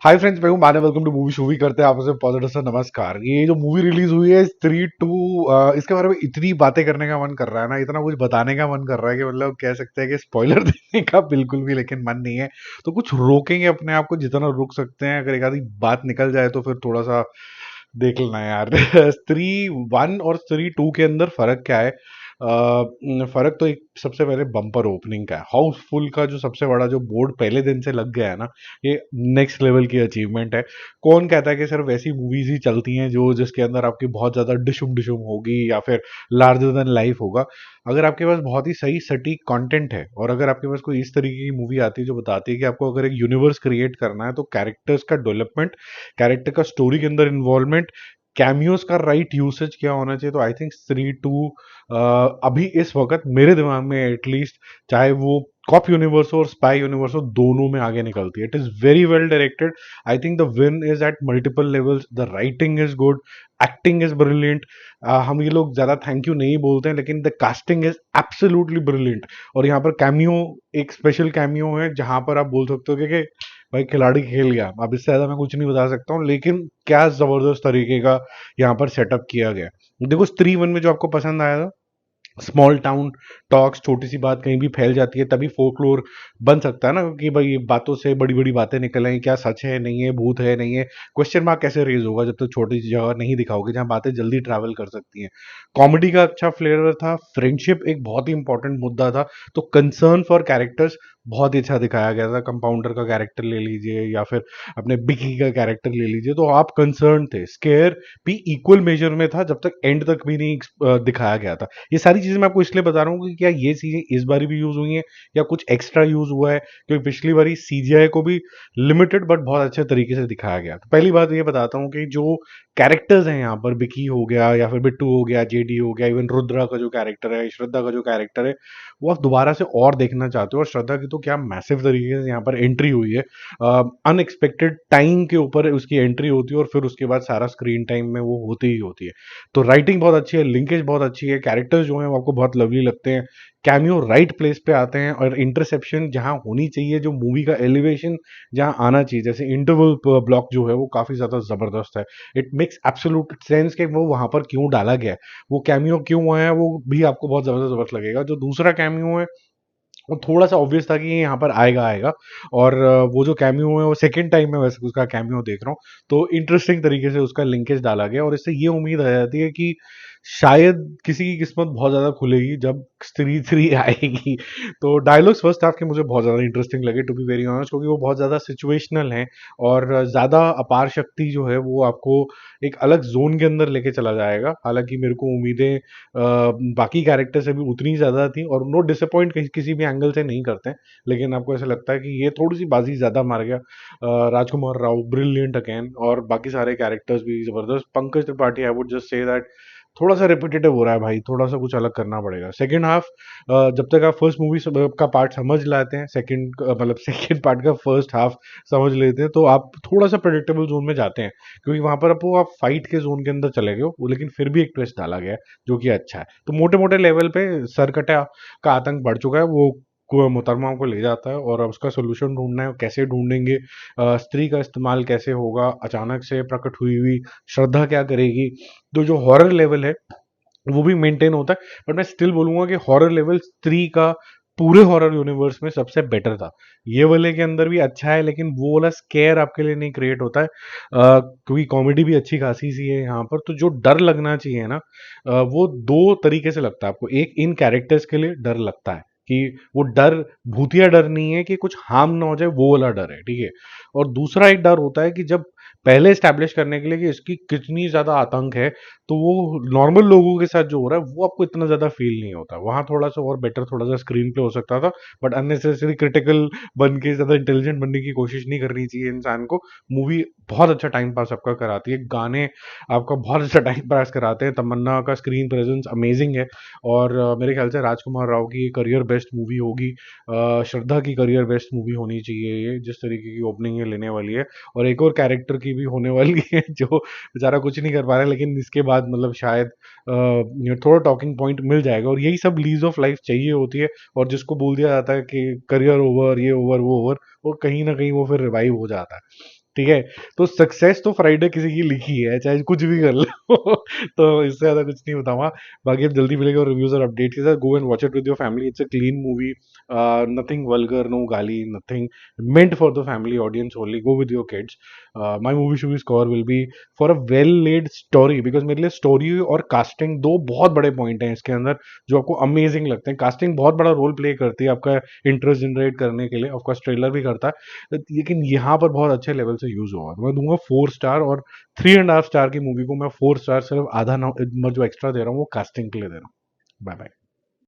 हाय friends, मैं हूं Manav. Welcome to movie Shuvi. करते हैं आपसे पॉजिटिव सा नमस्कार। ये जो मूवी रिलीज हुई है स्त्री टू, इसके बारे में इतनी बातें करने का मन कर रहा है ना, इतना कुछ बताने का मन कर रहा है कि मतलब कह सकते हैं कि स्पॉइलर देने का बिल्कुल भी लेकिन मन नहीं है। तो कुछ रोकेंगे अपने आप को जितना रुक सकते हैं। अगर एक आधी बात निकल जाए तो फिर थोड़ा सा देख लेना है यार। स्त्री वन और स्त्री टू के अंदर फर्क क्या है? फर्क तो एक सबसे पहले बम्पर ओपनिंग का है। हाउसफुल का जो सबसे बड़ा जो बोर्ड पहले दिन से लग गया है ना, ये नेक्स्ट लेवल की अचीवमेंट है। कौन कहता है कि सिर्फ वैसी मूवीज ही चलती हैं जो जिसके अंदर आपकी बहुत ज्यादा डिशुम डिशुम होगी या फिर लार्जर देन लाइफ होगा। अगर आपके पास बहुत ही सही सटीक कंटेंट है और अगर आपके पास कोई इस तरीके की मूवी आती है जो बताती है कि आपको अगर एक यूनिवर्स क्रिएट करना है तो कैरेक्टर्स का डेवलपमेंट, कैरेक्टर का स्टोरी के अंदर इन्वॉल्वमेंट, कैमियोज का राइट यूसेज क्या होना चाहिए, तो आई थिंक स्त्री टू अभी इस वक्त मेरे दिमाग में एटलीस्ट, चाहे वो कॉप यूनिवर्स हो और स्पाई यूनिवर्स हो, दोनों में आगे निकलती है। It is very well directed. I think the win is at multiple levels. The writing is good, acting is brilliant. हम ये लोग ज्यादा थैंक यू नहीं बोलते हैं लेकिन the casting is absolutely brilliant. और यहाँ पर कैमियो, एक स्पेशल कैमियो है जहां पर आप बोल सकते हो कि भाई खिलाड़ी खेल गया। अब इससे ज्यादा मैं कुछ नहीं बता सकता हूँ, लेकिन क्या जबरदस्त तरीके का यहाँ पर सेटअप किया गया। देखो स्त्री वन में जो आपको पसंद आया था, स्मॉल टाउन टॉक्स, छोटी सी बात कहीं भी फैल जाती है तभी फोकलोर बन सकता है ना, कि भाई बातों से बड़ी बड़ी बातें निकल आई, क्या सच है नहीं है, भूत है नहीं है, क्वेश्चन मार्क कैसे रेज होगा जब तक छोटी सी जगह नहीं दिखाओगे जहां बातें जल्दी ट्रैवल कर सकती हैं। कॉमेडी का अच्छा फ्लेवर था, फ्रेंडशिप एक बहुत ही इंपॉर्टेंट मुद्दा था, तो कंसर्न फॉर कैरेक्टर्स बहुत ही अच्छा दिखाया गया था। कंपाउंडर का कैरेक्टर ले लीजिए या फिर अपने बिकी का कैरेक्टर ले लीजिए, तो आप कंसर्न थे। स्केयर भी इक्वल मेजर में था जब तक एंड तक भी नहीं दिखाया गया था। ये सारी चीजें मैं आपको इसलिए बता रहा हूँ कि क्या ये चीजें इस बार भी यूज हुई हैं या कुछ एक्स्ट्रा यूज हुआ है, क्योंकि पिछली बारी सीजीआई को भी लिमिटेड बट बहुत अच्छे तरीके से दिखाया गया। तो पहली बात ये बताता हूँ कि जो कैरेक्टर्स हैं यहाँ पर, बिकी हो गया या फिर बिट्टू हो गया, जेडी हो गया, इवन रुद्रा का जो कैरेक्टर है, श्रद्धा का जो कैरेक्टर है, वो आप दोबारा से और देखना चाहते हो। और श्रद्धा की तो क्या मैसिव तरीके से यहाँ पर एंट्री हुई है। अनएक्सपेक्टेड टाइम के ऊपर उसकी एंट्री होती है और फिर उसके बाद सारा स्क्रीन टाइम में वो होती ही होती है। तो राइटिंग बहुत अच्छी है, लिंकेज बहुत अच्छी है, कैरेक्टर्स जो हैं वो आपको बहुत लवली लगते हैं, कैमियो राइट प्लेस पे आते हैं, और इंटरसेप्शन जहां होनी चाहिए, जो मूवी का एलिवेशन जहां आना चाहिए, जैसे इंटरवल ब्लॉक जो है वो काफी ज्यादा जबरदस्त है। इट मेक्स एब्सोल्यूट सेंस कि वो वहां पर क्यों डाला गया है, वो कैमियो क्यों आया, वो भी आपको बहुत जबरदस्त लगेगा। जो दूसरा कैमियो है वो थोड़ा सा ऑब्वियस था कि ये यहाँ पर आएगा आएगा। और वो जो कैमियो है वो सेकंड टाइम में वैसे उसका कैमियो देख रहा हूँ, तो इंटरेस्टिंग तरीके से उसका लिंकेज डाला गया और इससे ये उम्मीद आ जाती है कि शायद किसी की किस्मत बहुत ज्यादा खुलेगी जब स्त्री थ्री आएगी। तो डायलॉग्स फर्स्ट हाफ के मुझे बहुत ज्यादा इंटरेस्टिंग लगे, टू बी वेरी ऑनेस्ट, क्योंकि वो बहुत ज्यादा सिचुएशनल हैं और ज्यादा अपार शक्ति जो है वो आपको एक अलग जोन के अंदर लेके चला जाएगा। हालांकि मेरे को उम्मीदें बाकी कैरेक्टर से भी उतनी ज्यादा थी, और नो डिसअपॉइंट किसी भी एंगल से नहीं करते हैं, लेकिन आपको ऐसा लगता है कि ये थोड़ी सी बाजी ज्यादा मार गया। राजकुमार राव ब्रिलियंट अगेन, और बाकी सारे कैरेक्टर्स भी जबरदस्त। Pankaj Tripathi, I would just say that थोड़ा सा रिपीटेटिव हो रहा है भाई, थोड़ा सा कुछ अलग करना पड़ेगा। सेकंड हाफ, जब तक आप फर्स्ट मूवी का पार्ट समझ लाते हैं, सेकंड मतलब सेकंड पार्ट का फर्स्ट हाफ समझ लेते हैं, तो आप थोड़ा सा प्रेडिक्टेबल जोन में जाते हैं, क्योंकि वहां पर आप फाइट के जोन के अंदर चले गए हो, लेकिन फिर भी एक ट्विस्ट डाला गया है जो कि अच्छा है। तो मोटे मोटे लेवल पे सरकटा का आतंक बढ़ चुका है। वो मोहतरमाओं को ले जाता है और अब उसका सोल्यूशन ढूंढना है, कैसे ढूंढेंगे, स्त्री का इस्तेमाल कैसे होगा, अचानक से प्रकट हुई हुई श्रद्धा क्या करेगी। तो जो हॉरर लेवल है वो भी मेंटेन होता है, बट मैं स्टिल बोलूंगा कि हॉरर लेवल स्त्री का पूरे हॉरर यूनिवर्स में सबसे बेटर था। ये वाले के अंदर भी अच्छा है लेकिन वो वाला स्केयर आपके लिए नहीं क्रिएट होता है, क्योंकि कॉमेडी भी अच्छी खासी सी है यहाँ पर। तो जो डर लगना चाहिए ना, वो दो तरीके से लगता है आपको। एक, इन कैरेक्टर्स के लिए डर लगता है कि वो डर भूतिया डर नहीं है कि कुछ हार्म ना हो जाए, वो वाला डर है, ठीक है। और दूसरा एक डर होता है कि जब पहले स्टैब्लिश करने के लिए कि इसकी कितनी ज्यादा आतंक है, तो वो नॉर्मल लोगों के साथ जो हो रहा है वो आपको इतना ज्यादा फील नहीं होता। वहां थोड़ा सा और बेटर, थोड़ा सा स्क्रीन पे हो सकता था, बट अननेसेसरी क्रिटिकल बन के ज्यादा इंटेलिजेंट बनने की कोशिश नहीं करनी चाहिए इंसान को। मूवी बहुत अच्छा टाइम पास आपका कराती है, गाने आपका बहुत अच्छा टाइम पास कराते हैं, तमन्ना का स्क्रीन प्रेजेंस अमेजिंग है, और मेरे ख्याल से राजकुमार राव की करियर बेस्ट मूवी होगी। श्रद्धा की करियर बेस्ट मूवी होनी चाहिए ये, जिस तरीके की ओपनिंग ये लेने वाली है। और एक और कैरेक्टर की भी होने वाली है जो बेचारा कुछ नहीं कर पा रहा है, लेकिन इसके बाद मतलब शायद थोड़ा टॉकिंग पॉइंट मिल जाएगा। और यही सब लीज ऑफ लाइफ चाहिए होती है, और जिसको बोल दिया जाता है कि करियर ओवर, ये ओवर, वो ओवर, वो कहीं ना कहीं वो फिर रिवाइव हो जाता है। ठीक है? तो सक्सेस तो फ्राइडे किसी की लिखी है, चाहे कुछ भी कर लो। तो इससे ज़्यादा कुछ नहीं बताऊँगा। बाकी अब जल्दी मिलेगा और रिव्यूज़ और अपडेट के साथ। Go and watch it with your family. It's a clean movie, nothing vulgar, no गाली, nothing, meant for the family audience only. Go with your kids. My movie shooting score will be for a well laid story, because मेरे लिए story और casting दो बहुत बड़े point हैं इसके अंदर जो आपको अमेजिंग लगते हैं। कास्टिंग बहुत बड़ा रोल प्ले करती है आपका इंटरेस्ट जनरेट करने के लिए, ऑफकोर्स ट्रेलर भी करता है, लेकिन यहाँ पर बहुत अच्छे लेवल से यूज हुआ। मैं दूंगा 4 स्टार, और 3.5 स्टार की मूवी को मैं 4 स्टार सिर्फ आधा जो एक्स्ट्रा दे रहा हूँ वो कास्टिंग के लिए दे रहा हूँ। Bye bye.